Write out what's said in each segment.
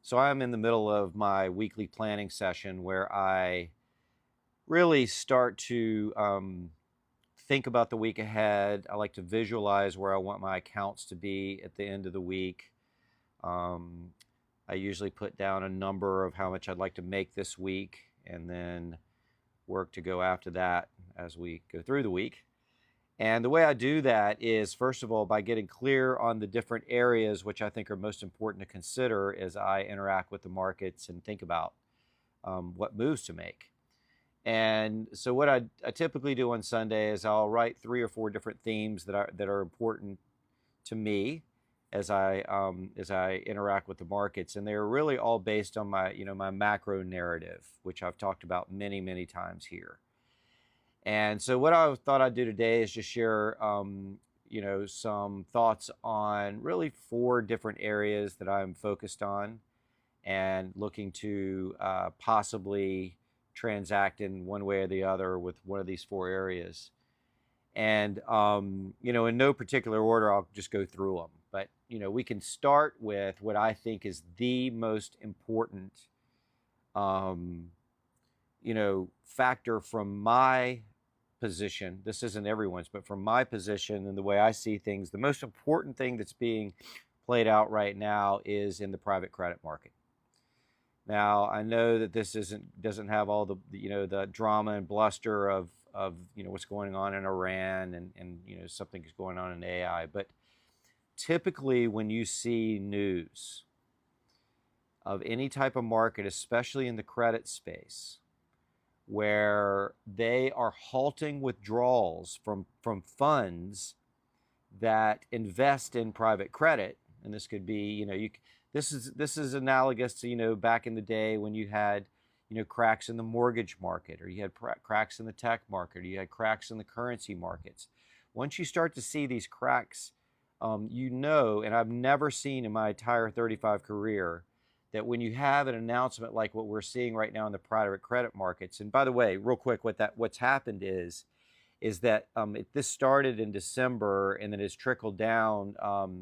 So I'm in the middle of my weekly planning session where I really start to think about the week ahead. I like to visualize where I want my accounts to be at the end of the week. Um, I usually put down a number of how much I'd like to make this week and then work to go after that as we go through the week. And the way I do that is, first of all, by getting clear on the different areas which I think are most important to consider as I interact with the markets and think about what moves to make. And so, what I typically do on Sunday is I'll write 3 or 4 different themes that are important to me as I interact with the markets, and they're really all based on my macro narrative, which I've talked about many times here. And so what I thought I'd do today is just share, some thoughts on really 4 different areas that I'm focused on and looking to possibly transact in one way or the other with one of these 4 areas. And, in no particular order, I'll just go through them. But, we can start with what I think is the most important, um, factor from my position. This isn't everyone's, but from my position and the way I see things, the most important thing that's being played out right now is in the private credit market. Now, I know that this doesn't have all the drama and bluster of what's going on in Iran and something's going on in AI, but typically when you see news of any type of market, especially in the credit space, where they are halting withdrawals from funds that invest in private credit, and this could be, this is analogous to, back in the day when you had, cracks in the mortgage market, or you had cracks in the tech market, or you had cracks in the currency markets. Once you start to see these cracks, and I've never seen in my entire 35 career that when you have an announcement like what we're seeing right now in the private credit markets. And by the way, real quick, what's happened is that this started in December and then it's trickled down.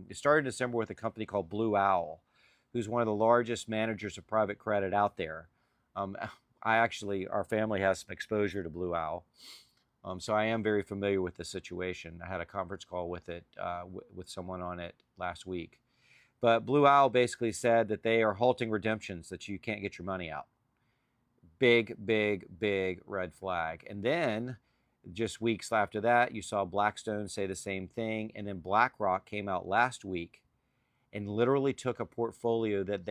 It started in December with a company called Blue Owl, who's one of the largest managers of private credit out there. Our family has some exposure to Blue Owl. So I am very familiar with the situation. I had a conference call with with someone on it last week. But Blue Owl basically said that they are halting redemptions, that you can't get your money out. Big red flag. And then just weeks after that, you saw Blackstone say the same thing. And then BlackRock came out last week and literally took a portfolio that